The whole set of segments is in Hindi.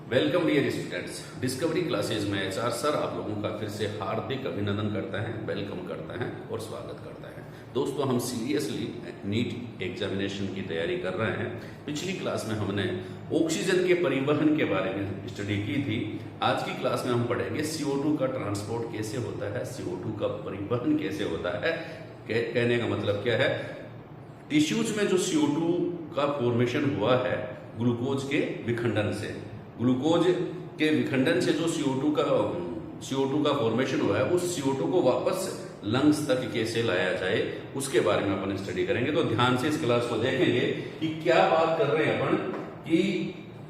Welcome dear students, discovery classes में एचआर सर आप लोगों का फिर से हार्दिक अभिनंदन करता है, वेलकम करता है और स्वागत करता है। दोस्तों, हम सीरियसली नीट एग्जामिनेशन की तैयारी कर रहे हैं। पिछली क्लास में हमने ऑक्सीजन के परिवहन के बारे में स्टडी की थी। आज की क्लास में हम पढ़ेंगे CO2 का ट्रांसपोर्ट कैसे होता है, CO2 का परिवहन कैसे होता है। कहने का मतलब क्या है, टिश्यूज में जो CO2 का फॉर्मेशन हुआ है ग्लूकोज के विखंडन से, ग्लूकोज के विखंडन से जो CO2 का फॉर्मेशन हुआ है, उस CO2 को वापस लंग्स तक कैसे लाया जाए उसके बारे में अपन स्टडी करेंगे। तो ध्यान से इस क्लास को देखेंगे कि क्या बात कर रहे हैं अपन। कि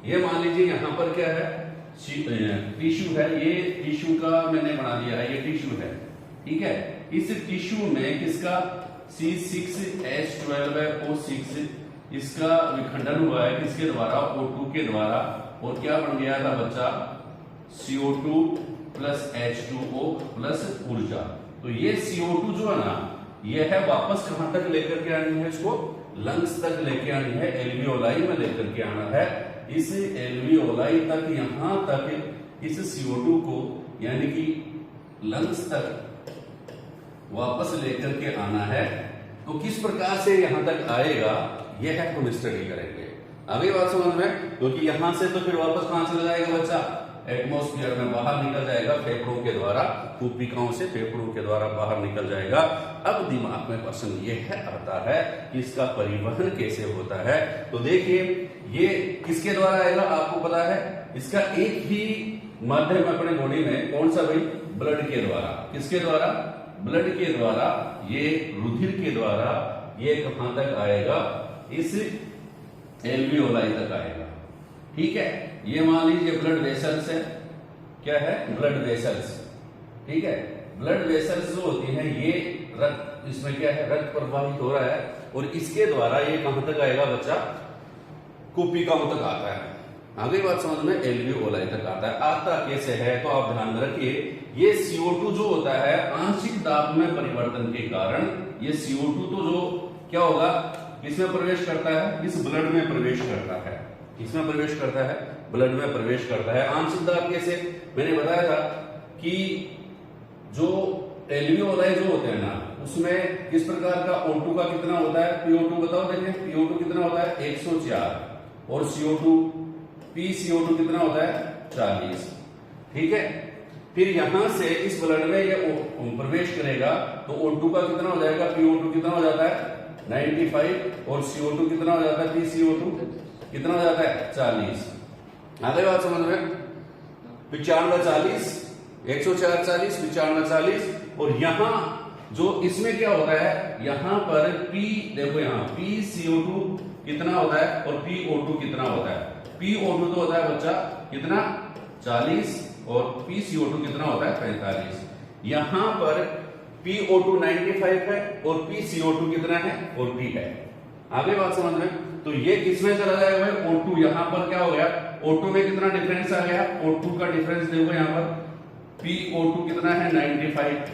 ये मान लीजिए यहाँ पर क्या है, टिश्यू है, ये टिश्यू का मैंने बना दिया है, ये टिश्यू है, ठीक है। इस टिश्यू में किसका C6H12O6 इसका विखंडन हुआ है, किसके द्वारा, O2 के द्वारा, और क्या बन गया था बच्चा, CO2 प्लस H2O प्लस ऊर्जा। तो ये CO2 जो है ना, ये है वापस कहां तक लेकर के आनी है, इसको लंग्स तक लेके आनी है, एल्वियोलाई में लेकर के आना है। इस एल्वियोलाई तक, यहां तक इस CO2 को यानी कि लंग्स तक वापस लेकर के आना है। तो किस प्रकार से यहां तक आएगा, यह है हम स्टडी करेंगे। अभी बात समझ में, क्योंकि यहां से तो फिर वापस कहां चला जाएगा बच्चा, एटमॉस्फेयर में बाहर निकल जाएगा फेफड़ों के द्वारा, कूपिकाओं से फेफड़ों के द्वारा बाहर निकल जाएगा। अब दिमाग में प्रश्न यह आता है कि इसका परिवहन कैसे होता है। तो देखिए, ये किसके द्वारा आएगा आपको पता है, इसका एक ही माध्यम अपने बॉडी में, कौन सा भाई, ब्लड के द्वारा। किसके द्वारा, ब्लड के द्वारा, ये रुधिर के द्वारा ये कहां तक आएगा, इस एल्वियोलाई तक आएगा, ठीक है। ये मान लीजिए ब्लड वेसल्स है, क्या है, ब्लड वेसल्स, ठीक है। ब्लड वेसल्स जो होती हैं, ये रक्त, इसमें क्या है, रक्त प्रवाहित हो रहा है, और इसके द्वारा ये कहां तक आएगा बच्चा, कूपिकाओं तक आता है। आगे बात समझ में, एल्वियोलाई तक आता है। आता कैसे है, तो आप ध्यान रखिए, ये CO2 जो होता है, आंशिक दाब में परिवर्तन के कारण ये CO2 तो जो क्या होगा, किसमें प्रवेश करता है, इस ब्लड में प्रवेश करता है। किसमें प्रवेश करता है, ब्लड में प्रवेश करता है। आंशिक दाब कैसे, मैंने बताया था कि जो एल्वियोलाई जो होते हैं ना, उसमें किस प्रकार का O2 का कितना होता है, PO2 बताओ, देखें PO2 कितना होता है, 104, और PCO2 कितना होता है, 40, ठीक है। फिर यहां से इस ब्लड में ये प्रवेश करेगा तो O2 का कितना हो जाएगा, PO2 कितना हो जाता है 95, और CO2 कितना हो जाता है, PCO2 कितना हो जाता है 40। आगे बात समझ में, 95 40, 104 40, 95 40, और यहां जो इसमें क्या होता है, यहां पर देखो यहाँ PCO2 कितना होता है और PO2 कितना होता है। PO2 तो होता है बच्चा कितना, 40, और PCO2 कितना होता है 45। यहां पर PO2 95 है और PCO2 कितना है, 40 है। आगे बात समझ में, तो ये किसमें चला जाएगा भाई, O2, यहां पर क्या हो गया, O2 में कितना डिफरेंस आ गया, O2 का डिफरेंस देखो यहां पर, PO2 कितना है 95,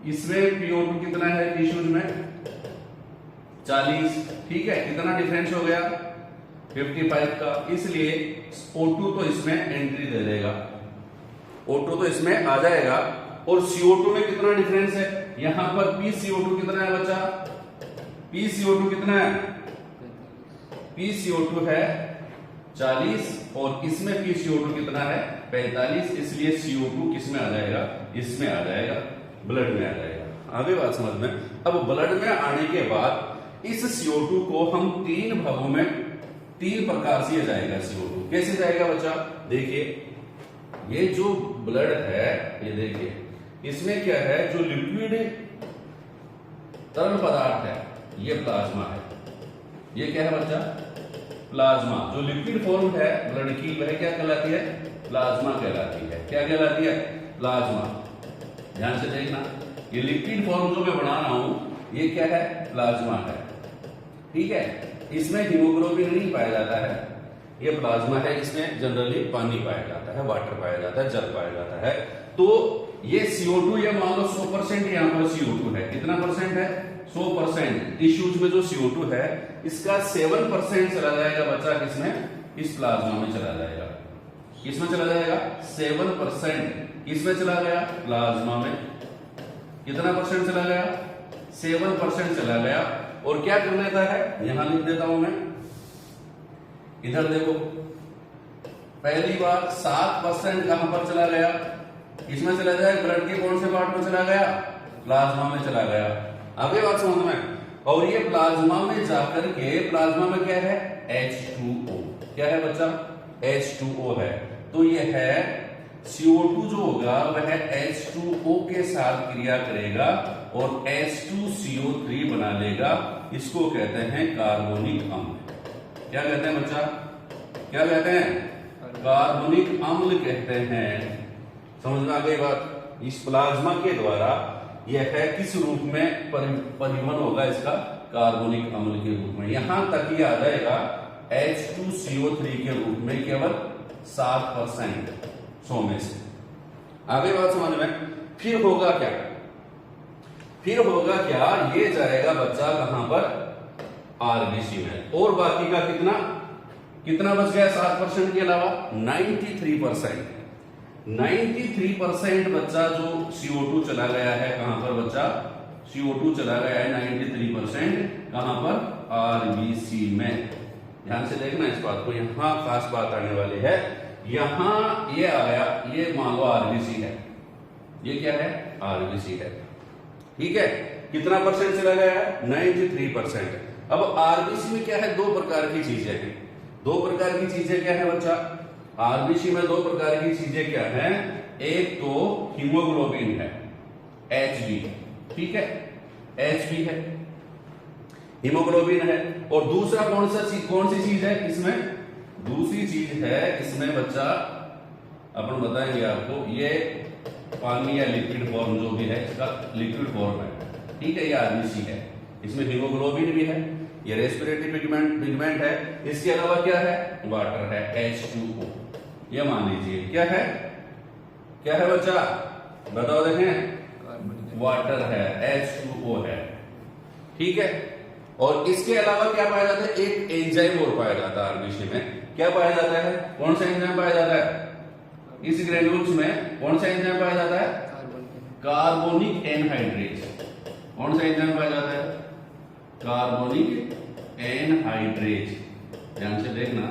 इसमें PO2 कितना है टिश्यूज में 40, ठीक है। कितना डिफरेंस हो गया 55 का, इसलिए O2 तो इसमें एंट्री दे देगा, O2 तो इसमें आ जाएगा। और CO2 में कितना डिफरेंस है, यहां पर PCO2 कितना है बच्चा, PCO2 कितना है, PCO2 है 40, और इसमें PCO2 कितना है 45, इसलिए CO2 किसमें आ जाएगा, इसमें आ जाएगा, ब्लड में आ जाएगा। आगे बात समझ में, अब ब्लड में आने के बाद इस CO2 को हम 3 भागों में 3 प्रकार से जाएगा। CO2 कैसे जाएगा बच्चा, देखिए ये जो ब्लड है, ये देखिए इसमें क्या है, जो लिक्विड तरल पदार्थ है, ये प्लाज्मा है। ये क्या है बच्चा, प्लाज्मा। जो लिक्विड फॉर्म है ब्लड की, वह क्या कहलाती है, प्लाज्मा कहलाती है। क्या कहलाती है, प्लाज्मा। ध्यान से देखना, ये लिक्विड फॉर्म जो मैं बना रहा हूं, ये क्या है, प्लाज्मा है, ठीक है। इसमें हीमोग्लोबिन नहीं पाया जाता है, ये प्लाज्मा है, इसमें जनरली पानी पाया जाता है, वाटर पाया जाता है, जल पाया जाता है। तो ये CO2, ये मान लो 100% यहाँ पर CO2 है, कितना परसेंट है, 100%। टिश्यूज में जो CO2 है, इसका 7% चला जाएगा बच्चा किसमें, इस प्लाज्मा में चला जाएगा। किसमें चला जाएगा 7%, किसमें चला गया प्लाज्मा में, कितना परसेंट चला गया 7% चला गया। और क्या कर लेता है, यहां लिख देता हूं मैं, इधर देखो पहली बार 7% कहां पर चला गया, किसमें चला जाए ब्लड के कौन से पार्ट में चला गया, प्लाज्मा में चला गया। आगे बात समझ में। और ये प्लाज्मा में जाकर के, प्लाज्मा में क्या है H2O, क्या है बच्चा H2O है। तो ये है CO2 जो होगा वह H2O के साथ क्रिया करेगा और H2CO3 बना लेगा। इसको कहते हैं कार्बोनिक अम्ल। क्या कहते हैं बच्चा, क्या कहते हैं कार्बोनिक अम्ल कहते हैं। समझ में आ गई बात। इस प्लाज्मा के द्वारा यह है किस रूप में परिवहन होगा इसका, कार्बोनिक अम्ल के रूप में। यहां तक ही आ जाएगा H2CO3 के रूप में केवल 7% 100 में से। आगे बात समझ में। फिर होगा क्या, फिर होगा क्या, ये जाएगा बच्चा कहां पर आरबीसी में। और बाकी का कितना कितना बच गया 7% के अलावा 93%। 93% बच्चा जो CO2 चला गया है कहां पर बच्चा, CO2 चला गया है 93% कहां पर आरबीसी में। ध्यान से देखना इस बात को, यहां खास बात आने वाली है। यहां ये आया, ये मान लो आरबीसी है, ये क्या है आरबीसी है, ठीक है। कितना परसेंट चला गया है 93%। अब आरबीसी में क्या है, दो प्रकार की चीजें हैं। दो प्रकार की चीजें क्या है बच्चा, आरबीसी में दो प्रकार की चीजें क्या है, एक तो हीमोग्लोबिन है Hb, ठीक है Hb है, हीमोग्लोबिन है। और दूसरा कौन सी चीज है इसमें, दूसरी चीज है इसमें बच्चा अपन बताएंगे आपको, ये पानी या लिक्विड फॉर्म जो भी है इसका लिक्विड फॉर्म है, ठीक है। ये आरबीसी है, इसमें हीमोग्लोबिन भी है, ये रेस्पिरेटरी पिगमेंट है। इसके अलावा क्या है, वाटर है H2O। ये मान लीजिए क्या है बच्चा, बताओ देखें, वाटर है H2O है, ठीक है। और इसके अलावा क्या पाया जाता है, एक एंजाइम और पाया जाता है आरबीसी में। क्या पाया जाता है, कौन सा एंजाइम पाया जाता है इस ग्रेन्यूल्स में, कौन सा एंजाइम पाया जाता है, कार्बोनिक एनहाइड्रेज। कौन सा एंजाइम पाया जाता है, कार्बोनिक एनहाइड्रेज। ध्यान से देखना,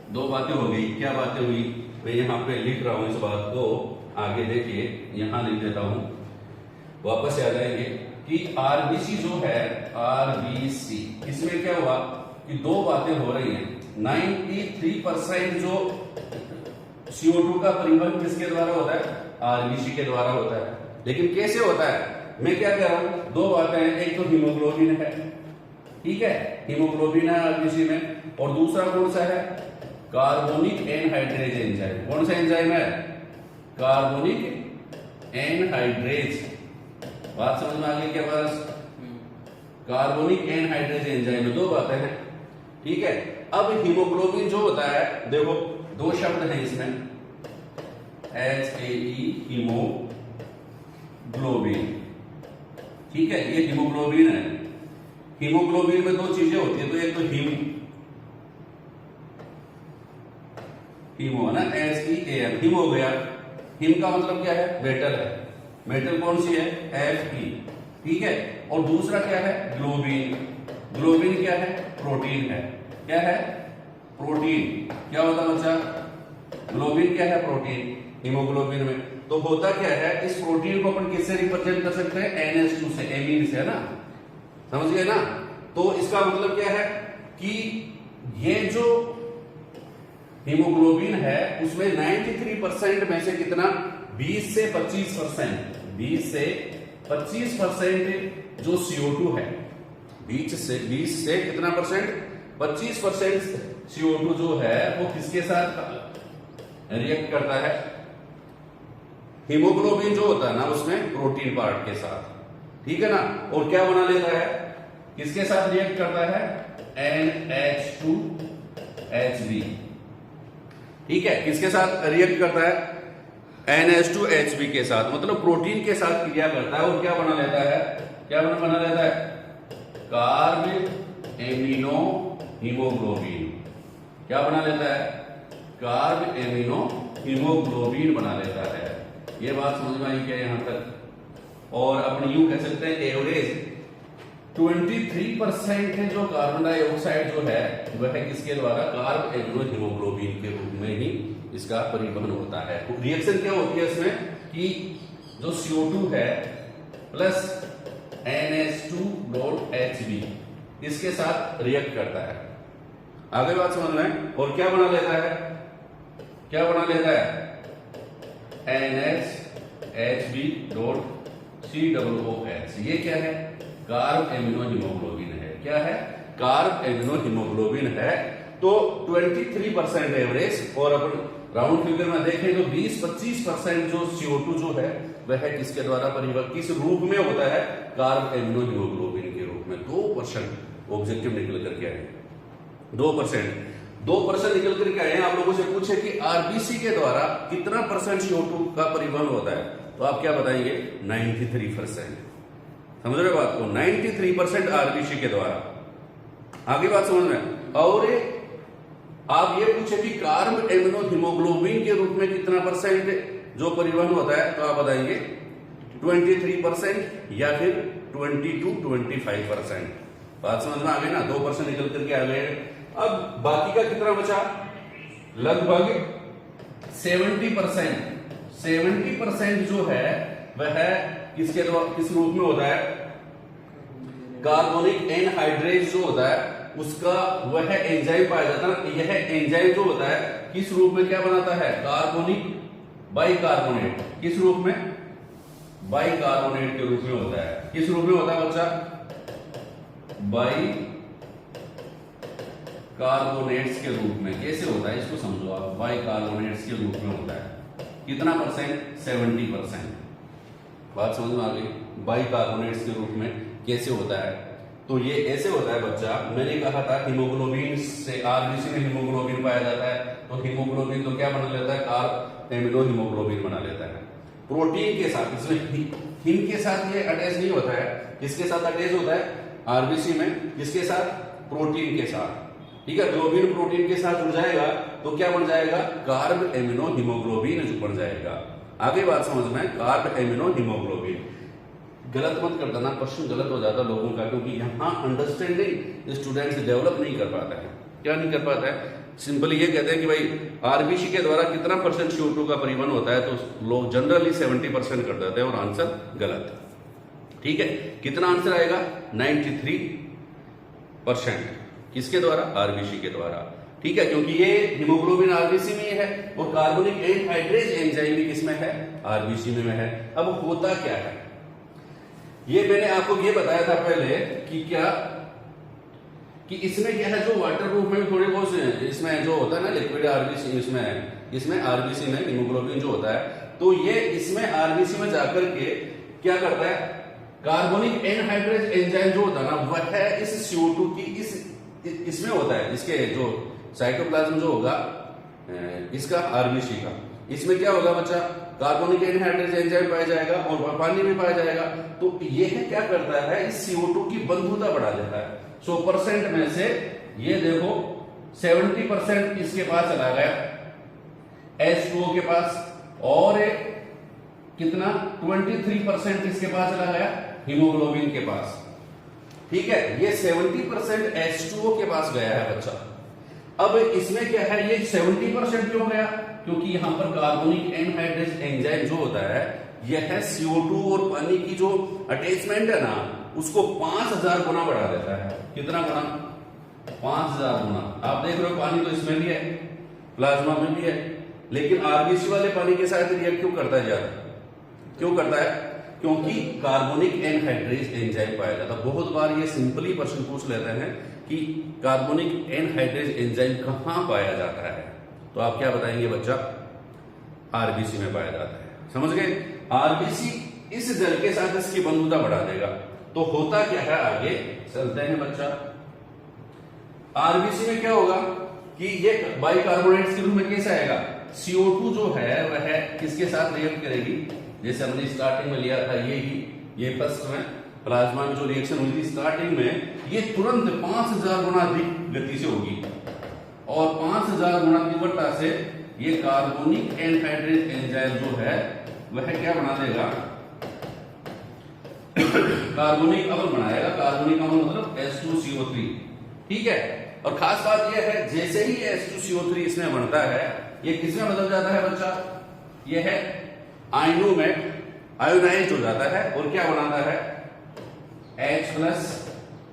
दो बातें हो गई। क्या बातें हुई, मैं यहां पे लिख रहा हूं इस बात को, आगे देखिए यहां लिख देता हूं, वापस आ जाएंगे कि आरबीसी जो है आरबीसी, इसमें क्या हुआ कि दो बातें हो रही हैं। 93% जो CO2 का परिवहन किसके द्वारा होता है, आरबीसी के द्वारा होता है। लेकिन कैसे होता है, मैं क्या कह रहा हूं, दो बातें हैं, एक तो हीमोग्लोबिन है, ठीक है, हीमोग्लोबिन है आरबीसी में। और दूसरा कौन सा है, कार्बोनिक एनहाइड्रेज एंजाइम। कौन सा एंजाइम है, कार्बोनिक एनहाइड्रेज। बात समझ में आ गई क्या पास, कार्बोनिक एनहाइड्रेज एंजाइम में दो बातें हैं, ठीक है। अब हीमोग्लोबिन जो होता है, देखो दो शब्द हैं इसमें, HAE हीमोग्लोबिन, ठीक है, ये हीमोग्लोबिन है। हीमोग्लोबिन में दो चीजें होती है, तो एक तो हीमो है ना, HEAM, हीम हो गया। हीम का मतलब क्या है, मेटल है, मेटल कौन सी है Fe, ठीक है। और दूसरा क्या है, ग्लोबिन। ग्लोबिन क्या है, प्रोटीन है। क्या है, प्रोटीन। क्या होता है बच्चा, ग्लोबिन क्या है, प्रोटीन हीमोग्लोबिन में। तो होता क्या है, इस प्रोटीन को अपन किससे रिप्रेजेंट कर सकते हैं, NH2 से, एमीन से, है ना, समझ गए ना। तो इसका मतलब क्या है कि ये जो हीमोग्लोबिन है उसमें 93% में से कितना, 20 से 25%, 20 से 25% जो CO2 है, 20 से कितना परसेंट, 25% CO2 जो है वो किसके साथ रिएक्ट करता है, हीमोग्लोबिन जो होता है ना उसमें प्रोटीन पार्ट के साथ, ठीक है ना। और क्या बना लेता है, किसके साथ रिएक्ट करता है, NH2HB, ठीक है, किसके साथ रिएक्ट करता है, NH2HB के साथ, मतलब प्रोटीन के साथ क्रिया करता है। और क्या बना लेता है, क्या बना लेता है, कार्ब एमिनो हीमोग्लोबिन। क्या बना लेता है, कार्ब एमिनो हीमोग्लोबिन बना लेता है। ये बात समझ में आई क्या यहां तक? और अपन यूं कह सकते हैं एवरेज 23% है जो कार्बन डाइऑक्साइड जो है वह किसके द्वारा, कार्ब एमिनो हीमोग्लोबिन के रूप में ही इसका परिवहन होता है। रिएक्शन क्या होती है इसमें कि जो CO2 है प्लस NH2.Hb इसके साथ रिएक्ट करता है। आगे बात समझ में, और क्या बना लेता है, क्या बना लेता है, NHHb.COOH। ये क्या है, कार्ब एमिनो हीमोग्लोबिन है। क्या है, कार्ब एमिनो हीमोग्लोबिन है। तो 23% एवरेज, और अपन राउंड फिगर में देखें तो 20-25% जो CO2 जो है वह किसके द्वारा परिवर्तित, किस रूप में होता है, कार्ब एमिनो हीमोग्लोबिन के रूप में। 2% ऑब्जेक्टिव निकल करके आए, 2% निकल करके आए। आप लोगों से पूछे कि आरबीसी के द्वारा कितना परसेंट CO2 का परिवहन होता है, तो आप क्या बताएंगे, 93%। समझ रहे बात को, 93% आरबीसी के द्वारा। आगे बात समझ में, और आप ये पूछे कि कार्ब एमिनो हीमोग्लोबिन के रूप में कितना परसेंट जो परिवहन होता है, तो आप बताएंगे 23% या फिर 22-25%। बात समझ में आ गई ना, 2% निकल करके आ गए। अब बाकी का कितना बचा, लगभग 70% जो है वह किसके द्वारा, किस रूप में होता है, कार्बोनिक एनहाइड्रेज जो होता है उसका वह एंजाइम पाया जाता है। यह एंजाइम जो होता है किस रूप में क्या बनाता है, कार्बोनिक बाइकार्बोनेट। किस रूप में, बाइकार्बोनेट के रूप में होता है। किस रूप में होता है बच्चा, बाइकार्बोनेट्स के रूप में। कैसे होता है इसको समझो आप, बाइकार्बोनेट्स के रूप में होता है। कितना परसेंट, 70%। बात समझ में आ गई, बाइकार्बोनेट्स के रूप में कैसे होता है। तो ये ऐसे होता है बच्चा, मैंने कहा था हीमोग्लोबिन से, आरबीसी में हीमोग्लोबिन पाया जाता है, तो हीमोग्लोबिन तो क्या बना लेता है, कार्ब एमिनो हीमोग्लोबिन बना लेता है प्रोटीन के साथ। इसमें हिम के साथ ये अटैच नहीं होता है, किसके साथ अटैच होता है, आरबीसी में, किसके साथ, प्रोटीन के साथ। ठीक है, ग्लोबिन प्रोटीन के साथ जुड़ जाएगा तो क्या बन जाएगा, कार्ब एमिनो हीमोग्लोबिन बन जाएगा। आगे बात समझ में, कार्ब एमिनो हीमोग्लोबिन। गलत मत कर देना, क्वेश्चन गलत हो जाता है लोगों का, क्योंकि यहाँ अंडरस्टैंडिंग स्टूडेंट्स डेवलप नहीं कर पाता है। क्या नहीं कर पाता है, सिंपली ये कहते हैं कि भाई आरबीसी के द्वारा कितना परसेंट CO2 का परिवहन होता है, तो लोग जनरली 70% कर देते हैं और आंसर गलत। ठीक है, कितना आंसर आएगा, 93%। किसके द्वारा, आरबीसी के द्वारा। ठीक है, क्योंकि ये हीमोग्लोबिन आरबीसी में है और कार्बोनिक एनहाइड्रेज एंजाइम भी किसमें है, आरबीसी में है। अब होता क्या है, ये मैंने आपको ये बताया था पहले कि क्या, कि इसमें क्या है, जो वाटर प्रूफ में थोड़े बहुत इसमें जो होता है ना लिक्विड आरबीसी, इसमें आरबीसी में हीमोग्लोबिन जो होता है, तो ये इसमें आरबीसी में जाकर के क्या करता है, कार्बोनिक एनहाइड्रेज एंजाइम जो होता है ना वह इस CO2 की इसमें होता है, इसके जो साइटोप्लाज्म जो होगा इसका, आरबीसी का, इसमें क्या होगा बच्चा, कार्बोनिक एनहाइड्रेज एंजाइम पाया जाएगा और पानी में पाया जाएगा। तो यह क्या करता है, इस CO2 की बंधुता बढ़ा देता है। 100% में से ये देखो 70% इसके पास चला गया, H2O के पास, और कितना, 23% इसके पास चला गया, हीमोग्लोबिन के पास। ठीक है, ये 70% H2O के पास गया है बच्चा। अब इसमें क्या है, ये 70% क्यों गया, क्योंकि यहां पर कार्बोनिक एनहाइड्रेज एंजाइम जो होता है यह CO2 और पानी की जो अटैचमेंट है ना उसको 5000 गुना बढ़ा देता है। कितना गुना, 5000 गुना। आप देख रहे हो पानी तो इसमें भी है, प्लाज्मा में भी है, लेकिन आरबीसी वाले पानी के साथ रिएक्ट क्यों करता है ज्यादा, क्यों करता है, क्योंकि कार्बोनिक एनहाइड्रेज एंजाइम पाया जाता है। बहुत बार ये सिंपली प्रश्न पूछ लेते हैं कि कार्बोनिक एनहाइड्रेज एंजाइम कहां पाया जाता है, तो आप क्या बताएंगे बच्चा, आरबीसी में पाया जाता है। समझ गए, आरबीसी इस जल के साथ इसकी बंधुता बढ़ा देगा। तो होता क्या है, आगे चलते हैं बच्चा। आरबीसी में क्या होगा कि ये बाइकार्बोनेट्स के रूप में कैसे आएगा, CO2 जो है वह किसके साथ रिएक्ट करेगी, जैसे हमने स्टार्टिंग में लिया था ये फर्स्ट में प्लाज्मा में जो रिएक्शन हुई थी स्टार्टिंग में, ये तुरंत 5000 गुना अधिक गति से होगी। और 5000 गुणा तीव्रता से ये कार्बोनिक एनहाइड्रेट एंजाइम जो है वह क्या बना देगा, कार्बोनिक अम्ल बनाएगा। कार्बोनिक अम्ल मतलब H2CO3, ठीक है। और खास बात यह है जैसे ही H2CO3 इसमें बनता है ये किसमें बदल जाता है बच्चा, ये है आयनों में आयोनाइज हो जाता है और क्या बनाता है H+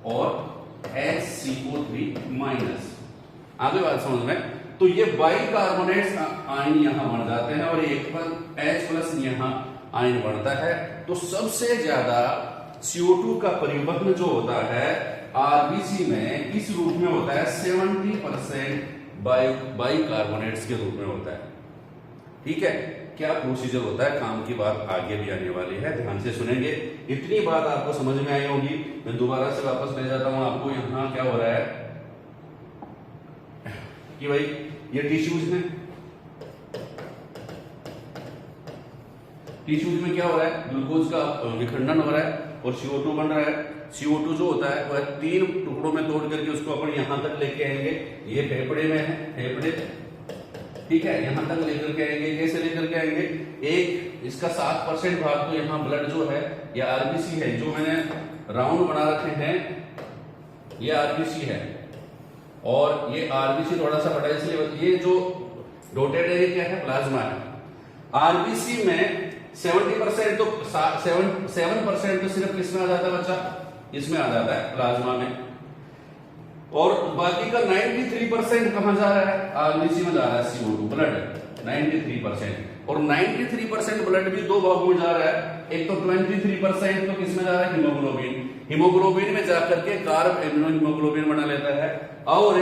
और HCO3-। आगे बात समझ में, तो ये बाइकार्बोनेट्स आयन यहां बन जाते हैं और एक पर H+ यहां आयन बनता है। तो सबसे ज्यादा CO2 का परिवहन जो होता है आरबीसी में किस रूप में होता है, 70% बाइकार्बोनेट्स के रूप में होता है, ठीक है। क्या प्रोसीजर होता है, काम की बात आगे भी आने वाली है, ध्यान से सुनेंगे। इतनी बात आपको समझ में आई होगी। मैं दोबारा से वापस ले जाता हूं आपको। यहां क्या हो रहा है कि भाई ये टिश्यूज में क्या हो रहा है, ग्लूकोज का विखंडन हो रहा है और CO2 बन रहा है। CO2 जो होता है वह 3 टुकड़ों में तोड़ करके उसको अपन यहां तक लेके आएंगे। ये फेफड़े में है, फेफड़े, ठीक है, यहां तक लेकर के आएंगे। कैसे लेकर के आएंगे, एक इसका 7% भाग तो यहां ब्लड जो है ये आरबीसी है, जो मैंने राउंड बना रखे हैं ये आरबीसी है और ये आरबीसी थोड़ा सा बड़ा इसलिए, ये जो डॉटेड है ये क्या है, प्लाज्मा है। आरबीसी में 70% तो 7% तो सिर्फ किसमें आ जाता है बच्चा, इसमें आ जाता है प्लाज्मा में, और बाकी का 93% कहां जा रहा है, आरबीसी में जा रहा है CO2 ब्लड 93%। और 93% ब्लड भी दो भागों में जा रहा है। एक तो 23% तो किसमें जा रहा है, हीमोग्लोबिन। हीमोग्लोबिन में जाकर के कार्ब एमिनो हीमोग्लोबिन बना लेता है और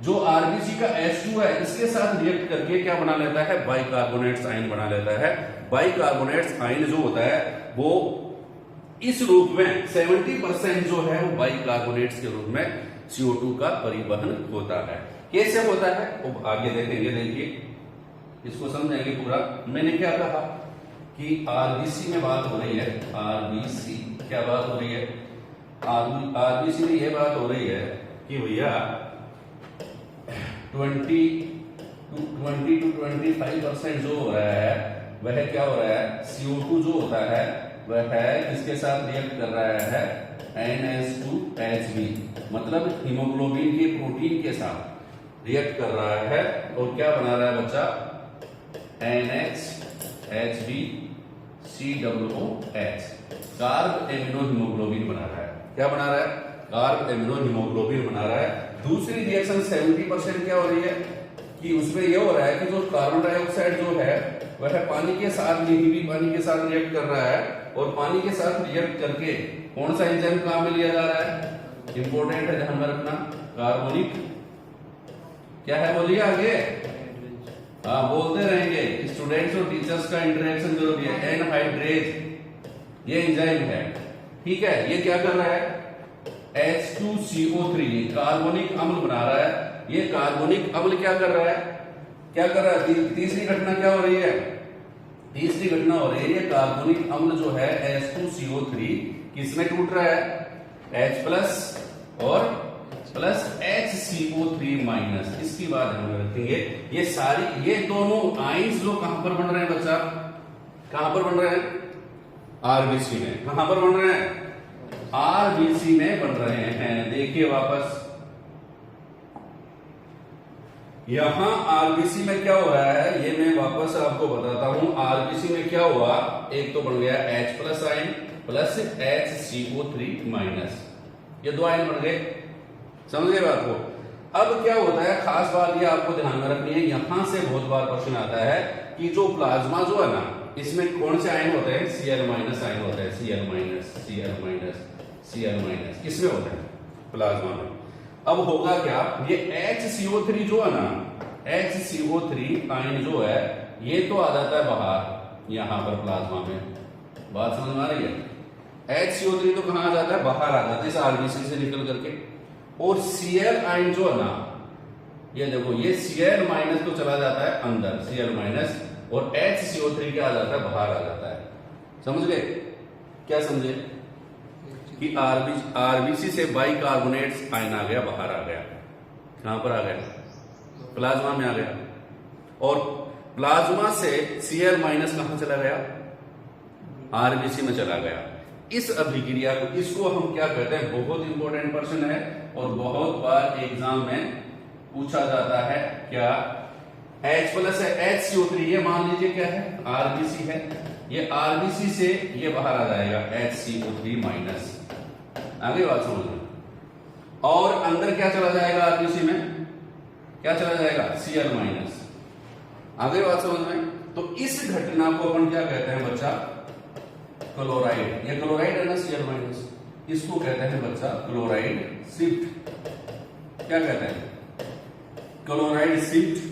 जो आरबीसी का H2 है इसके साथ रिएक्ट करके क्या बना लेता है, बाइकार्बोनेट्स आयन बना लेता है। बाइकार्बोनेट्स आयन जो होता है वो इस रूप में 70% जो है वो बाइकार्बोनेट्स के रूप में CO2 का परिवहन होता है। कैसे होता है वो आगे देखेंगे। देखिए इसको समझेंगे पूरा। मैंने क्या कहा कि आरबीसी में बात हो रही है, आरबीसी क्या बात हो रही है, आरबीसी में ये बात हो रही है कि भैया 20 to 25% जो हो रहा है वह क्या हो रहा है, CO2 जो होता है वह है किसके साथ रिएक्ट कर रहा है, NH2HB, मतलब हीमोग्लोबिन के प्रोटीन के साथ रिएक्ट कर रहा है और क्या बना रहा है बच्चा, NHHB COOH, carb amino haemoglobin बना रहा है। क्या बना रहा है, कार्ब एमिनो हीमोग्लोबिन बना रहा है। दूसरी रिएक्शन 70% क्या हो रही है कि उसमें यह हो रहा है कि जो कार्बन डाइऑक्साइड जो है वह पानी के साथ, यही भी पानी के साथ रिएक्ट कर रहा है और पानी के साथ रिएक्ट करके कौन सा एंजाइम काम में लिया जा रहा है, इंपॉर्टेंट है ध्यान में रखना, कार्बोनिक, क्या है बोलिए आगे, हाँ बोलते रहेंगे, स्टूडेंट्स और टीचर्स का इंटरेक्शन जरूरी है। एनहाइड्रेज ये एंजाइम है, ठीक है। ये क्या कर रहा है, H2CO3 कार्बोनिक अम्ल बना रहा है। ये कार्बोनिक अम्ल क्या कर रहा है, क्या कर रहा है, तीसरी घटना क्या हो रही है, तीसरी घटना हो रही है कार्बोनिक अम्ल जो है H2CO3 किसमें टूट रहा है, H+ और प्लस HCO3-। इसकी बात हम रखेंगे। ये सारी, ये दोनों आइंस जो कहां पर बन रहे हैं बच्चा, कहां पर बन रहे हैं, आरबीसी में। कहां पर बन रहे हैं, आरबीसी में बन रहे हैं। देखिए वापस यहां आरबीसी में क्या हो रहा है, ये मैं वापस आपको बताता हूं। आरबीसी में क्या हुआ, एक तो बन गया H+ आयन प्लस HCO3-। ये दो आयन बन गए, समझ गए बात को। अब क्या होता है, खास बात ये आपको ध्यान में रखनी है, यहां से बहुत बार क्वेश्चन आता है कि जो प्लाज्मा जो है ना, इसमें कौन से आयन होते हैं, Cl- आयन होता है, Cl-, किसमें होता है, प्लाज्मा में। अब होगा क्या, ये HCO3 जो है ना, HCO3 आयन जो है ये तो आ जाता है बाहर, यहां पर प्लाज्मा में। बात समझ में आ रही है, HCO3 तो कहां आ जाता है, बाहर आ जाता है इस आरबीसी से निकल करके। और Cl आयन जो है ना, ये देखो ये Cl- तो चला जाता है अंदर, Cl- और HCO3 क्या आ जाता है, बाहर आ जाता है। समझ गए, क्या समझे कि आरबीसी से बाइकार्बोनेट्स आयन आ गया, बाहर आ गया। कहां पर आ गया, प्लाज्मा में आ गया, और प्लाज्मा से Cl माइनस कहां चला गया, आरबीसी में चला गया। इस अभिक्रिया को, इसको हम क्या कहते हैं, बहुत इंपॉर्टेंट प्रश्न है और बहुत बार एग्जाम में पूछा जाता है। क्या H प्लस है HCO3, ये मान लीजिए क्या है, आरबीसी है, ये आरबीसी से ये बाहर आ जाएगा HCO3 माइनस। आगे बात समझ में। और अंदर क्या चला जाएगा, आरबीसी में क्या चला जाएगा, Cl माइनस। आगे बात समझ में। तो इस घटना को अपन क्या कहते हैं बच्चा, क्लोराइड। ये क्लोराइड है ना Cl माइनस, इसको कहते हैं बच्चा क्लोराइड शिफ्ट। क्या कहते हैं, क्लोराइड शिफ्ट।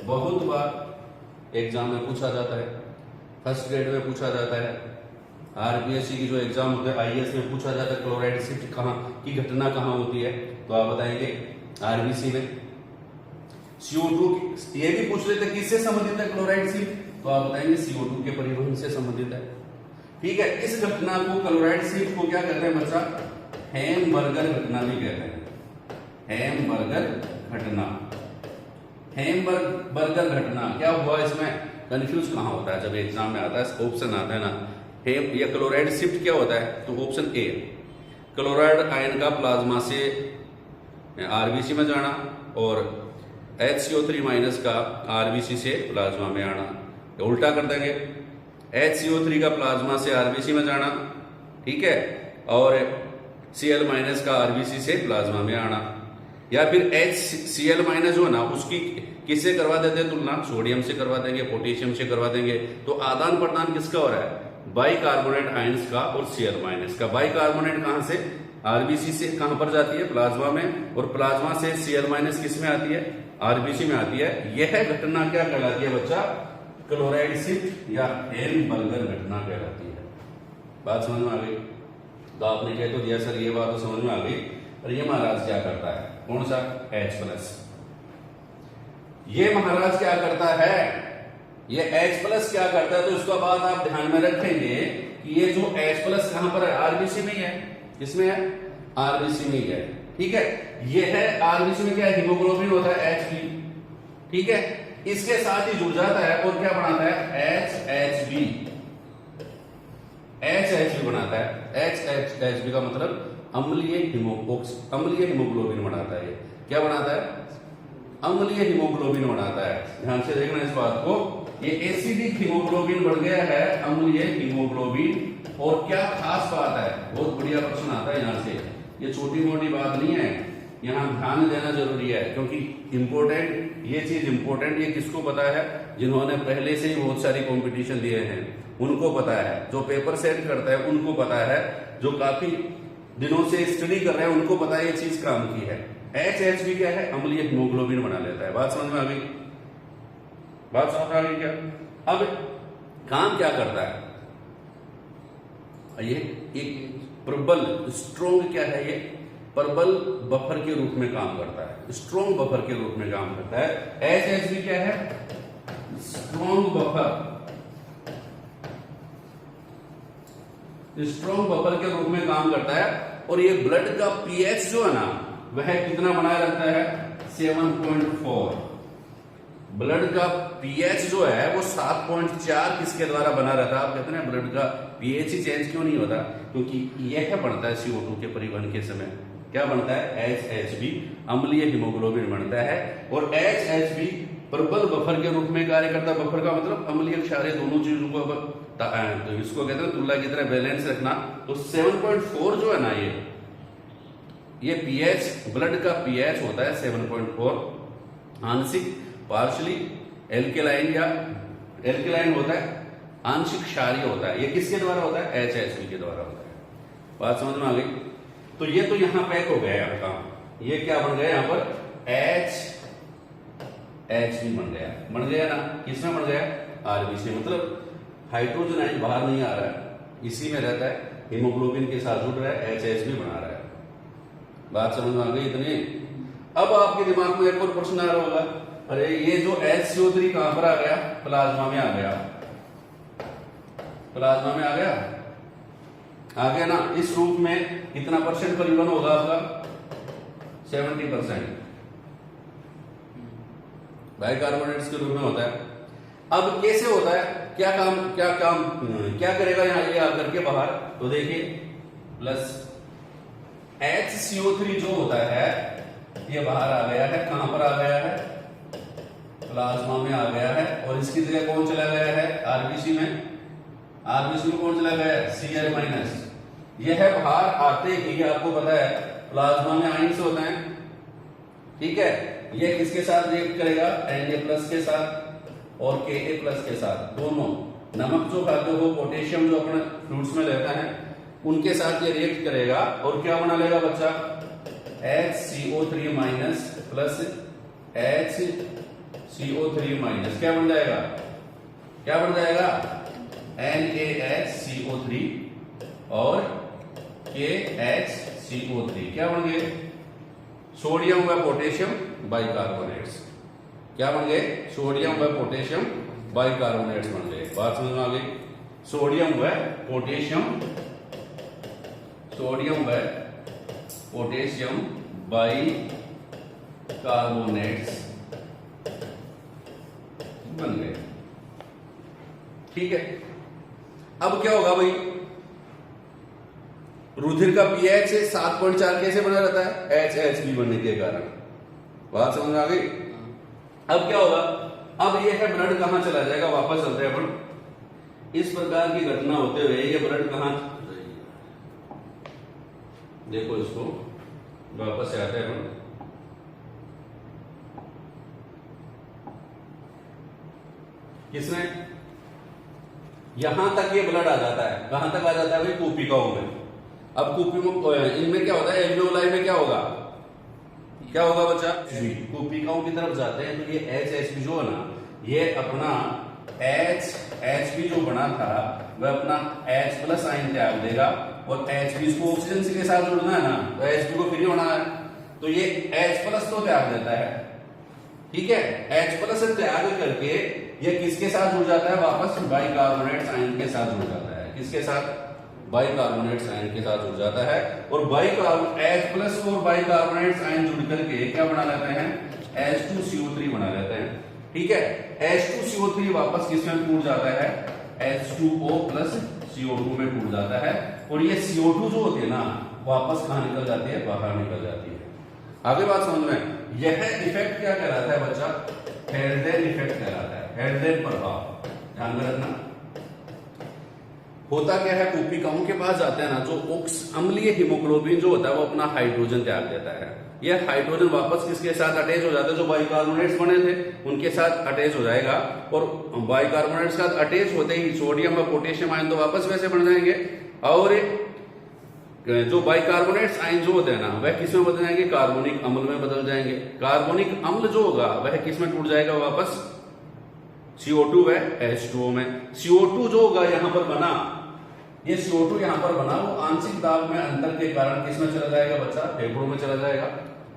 बहुत बार एग्जाम में पूछा जाता है, फर्स्ट ग्रेड में पूछा जाता है, आरपीएससी की जो एग्जाम होता है आईएएस में पूछा जाता है क्लोराइड शिफ्ट कहां की घटना कहां होती है, तो आप बताएंगे आरबीसी में। CO2 ये भी पूछ लेते किससे संबंधित है क्लोराइड शिफ्ट, तो आप बताएंगे CO2 के परिवहन से संबंधित है। ठीक है, इस घटना को, क्लोराइड शिफ्ट को क्या कहते हैं बच्चा, हेमबर्गर घटना भी कहते हैं। हेमबर्गर घटना, हेमबर्गर घटना। क्या हुआ इसमें, कंफ्यूज कहां होता है जब एग्जाम में आता है, ऑप्शन आता है ना, हेम या क्लोराइड शिफ्ट क्या होता है, तो ऑप्शन ए, क्लोराइड आयन का प्लाज्मा से आरबीसी में जाना और HCO3 माइनस का आरबीसी से प्लाज्मा में आना। उल्टा कर देंगे, HCO3 का प्लाज्मा से आरबीसी में जाना, ठीक है, और Cl माइनस का आरबीसी से प्लाज्मा में आना। या फिर HCl माइनस जो है ना, उसकी किससे करवा देते हैं तुलना, सोडियम से करवा देंगे, पोटेशियम से करवा देंगे। तो आदान प्रदान किसका हो रहा है, बाइकार्बोनेट आयंस का और Cl माइनस का। बाइकार्बोनेट कहां से, आरबीसी से कहां पर जाती है, प्लाज्मा में, और प्लाज्मा से Cl माइनस किस में आती है, आरबीसी में आती है। यह घटना क्या कहलाती है बच्चा, क्लोराइड शिफ्ट या हेमबर्गर घटना कहलाती है। बात समझ में आ गई। तो आपने कह तो दिया सर ये बात तो समझ में आ गई, और ये महाराज क्या करता है, कौन सा, H प्लस। ये महाराज क्या करता है, ये H प्लस क्या करता है, तो इसका बात आप ध्यान में रखेंगे कि ये जो H प्लस कहां पर है, आरबीसी में ही है। किसमें है, आरबीसी में ही है। ठीक है, ये है आरबीसी में क्या है, हीमोग्लोबिन होता है Hb। ठीक है, इसके साथ ही जुड़ जाता है और क्या बनाता है, HHB। HHB बनाता है। HHB का मतलब अम्लीय हीमोग्लोबिन बनाता है। क्या बनाता है, अम्लीय हीमोग्लोबिन बनाता है। ध्यान से देखना इस बात को, ये एसिडिक हीमोग्लोबिन बढ़ गया है अम्लीय हीमोग्लोबिन। और क्या खास बात है, बहुत बढ़िया प्रश्न आता है यहां से, ये छोटी मोटी बात नहीं है, यहां ध्यान देना जरूरी है, क्योंकि इंपॉर्टेंट, ये चीज इंपॉर्टेंट, ये किसको पता है, जिन्होंने पहले से ही बहुत सारी कंपटीशन दिए हैं उनको पता है, जो पेपर सेट करता है उनको पता है, जो काफी दिनों से स्टडी कर रहे हैं उनको पता है ये चीज काम की है। HHB क्या है, अम्लीय हीमोग्लोबिन बना लेता है। बात समझ में आ गई, बात समझ में आ गई क्या। अब काम क्या करता है, ये एक प्रबल स्ट्रोंग क्या है, ये प्रबल बफर के रूप में काम करता है, स्ट्रोंग बफर के रूप में काम करता है। HHB क्या है, स्ट्रोंग बफर, स्ट्रोंग बफर के रूप में काम करता है। और ये ब्लड का पीएच जो है ना, वह कितना बनाए रखता है, 7.4। ब्लड का पीएच जो है वो 7.4 किसके द्वारा बना रहता है, आप कहते हैं ब्लड का पीएच ही चेंज क्यों नहीं होता, क्योंकि यह बनता है CO2 के परिवहन के समय। क्या बनता है, HHB, अम्लीय हीमोग्लोबिन बनता है। और HHB प्रबल बफर के रूप में कार्य करता है। बफर का मतलब अम्लीय क्षारीय दोनों चीजों को, तो इसको कहते हैं तुलना की तरह बैलेंस रखना। तो 7.4 जो है ना, ये पीएच, ब्लड का पीएच होता है 7.4। आंशिक, पार्शली एल्केलाइन या एल्केलाइन होता है, आंशिक क्षारीय होता है। ये किसके द्वारा होता है, HHB के द्वारा होता है। बात समझ में आ गई। तो ये तो यहां पैक हो गया आपका, ये क्या बन गया यहां पर, HHB बन गया ना, किसमें बन गया, आरबीसी। मतलब हाइड्रोजन आयन बाहर नहीं आ रहा है, इसी में रहता है, हीमोग्लोबिन के साथ जुड़ रहा है, HHB बना रहा है। बात समझ में आ गई इतनी। अब आपके दिमाग में एक और प्रश्न आ रहा होगा, अरे ये जो HCO3 कहां पर आ गया, प्लाज्मा में आ गया, प्लाज्मा में आ गया ना। इस रूप में कितना परसेंट परिवहन होगा आपका, 70%। बाइकार्बोनेट्स के रूप में होता है। अब कैसे होता है, क्या करेगा यहाँ ये आकर के बाहर, तो देखिए प्लस HCO3 जो होता है ये बाहर आ गया है, कहां पर आ गया है, प्लाज्मा में आ गया है, और इसकी जगह कौन चला गया है, आरबीसी में कौन चला गया है, Cl-। यह बाहर आते ही आपको पता है प्लाज्मा में आयंस होते हैं, ठीक है, ये किसके साथ रिएक्ट करेगा, Na+ के साथ और Ka+ के साथ, दोनों नमक जो खाते हो, पोटेशियम जो अपने फ्रूट्स में रहता है उनके साथ ये रिएक्ट करेगा और क्या बना लेगा बच्चा, HCO3 माइनस प्लस HCO3 क्या बन जाएगा, NaHCO3 और KHCO3 क्या बन गए, सोडियम व पोटेशियम बाइकार्बोनेट्स। क्या बन गए, सोडियम व पोटेशियम बाइकार्बोनेट्स बन गए। बात समझ में आ गई, सोडियम व पोटेशियम बाइकार्बोनेट्स बन गए, ठीक है। अब क्या होगा भाई, रुधिर का पीएच 7.4 कैसे बना रहता है, HHB बनने के कारण। बात समझ में आ गई। अब क्या होगा, अब ये है ब्लड कहां चला जाएगा, वापस चलते हैं अपन। इस प्रकार की घटना होते हुए ये ब्लड कहां, देखो इसको वापस से आते हैं अपन, किसमें, यहां तक ये ब्लड आ जाता है, कहां तक आ जाता है भाई, कूपिकाओं में। अब इनमें क्या होता है, एल्वियोलाई में क्या होगा बच्चा, कूपिकाओं की तरफ जाते हैं तो ये HHB जो है ना, ये अपना HHB जो बना था वह अपना H+ आयन त्याग देगा, और HB को ऑक्सीजन के साथ जुड़ना है ना, तो HB को फ्री होना है, तो ये H+ तो त्याग देता है, ठीक है। H+ त्याग करके ये किसके साथ जुड़ जाता है, वापस बाइकार्बोनेट्स आयन के साथ जुड़ जाता है, किसके साथ, बाइकार्बोनेट्स आयन के साथ जुड़ जाता है, और H+ और बाइकार्बोनेट्स आयन जुड़ करके क्या बना लेते हैं, H2CO3 बना लेते हैं, ठीक है। H2CO3 वापस किसमें टूट जाता है, H2O+ CO2 में टूट जाता है, और ये CO2 जो होती है ना वापस कहां निकल जाती है, बाहर निकल जाती है। आगे बात समझ में, यह इफेक्ट क्या कहलाता है बच्चा, हेल्डेन इफेक्ट कहलाता है, हेल्डेन प्रभाव, ध्यान में रखना। होता क्या है, कूपिकाओं के पास जाते हैं ना, जो अम्लीय हीमोग्लोबिन जो होता है वो अपना हाइड्रोजन त्याग देता है, यह हाइड्रोजन वापस किसके साथ अटैच हो जाता है, जो बाइकार्बोनेट्स बने थे उनके साथ अटैच हो जाएगा, और बाइकार्बोनेट्स के साथ अटैच होते ही सोडियम और पोटेशियम आयन तो वापस वैसे बन जाएंगे, और जो बाइकार्बोनेट्स आयन जो होते हैं ना वह किसमें बदल जाएंगे, कार्बोनिक अम्ल में बदल जाएंगे। कार्बोनिक अम्ल जो होगा वह किसमें टूट जाएगा, वापस CO2 व H2O में। CO2 जो होगा यहां पर बना, ये CO2 यहां पर बना, वो आंशिक दाब में अंतर के कारण किसमें चला जाएगा बच्चा, फेफड़ों में चला जाएगा,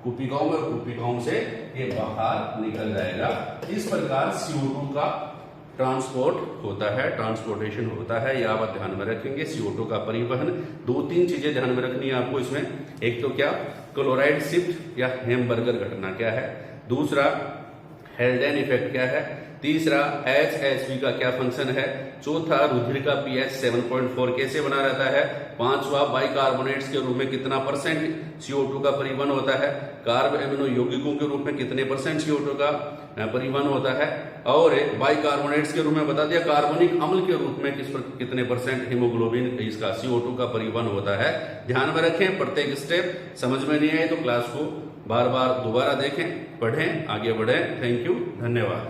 कूपिकाओं में, कूपिकाओं से ये बाहर निकल जाएगा। इस प्रकार CO2 का ट्रांसपोर्ट होता है, ट्रांसपोर्टेशन होता है, यह आप ध्यान में रखेंगे। CO2 का परिवहन, 2-3 चीजें ध्यान में रखनी है आपको इसमें। एक तो क्या, क्लोराइड शिफ्ट या हैमबर्गर घटना क्या है, दूसरा हेल्डेन इफेक्ट क्या है, तीसरा HHB का क्या फंक्शन है, चौथा रुधिर का pH 7.4 कैसे बना रहता है, पांचवा बाइकार्बोनेट्स के रूप में कितना % CO2 का परिवहन होता है, कार्ब एमिनो यौगिकों के रूप में कितने % CO2 का परिवहन होता है, और बाइकार्बोनेट्स के रूप में बता दिया, कार्बोनिक अम्ल के रूप में कितने % हीमोग्लोबिन इसका CO2 का परिवहन होता है। ध्यान में रखें, प्रत्येक स्टेप समझ में नहीं आए तो क्लास को बार बार दोबारा देखें, पढ़ें, आगे बढ़ें। थैंक यू, धन्यवाद।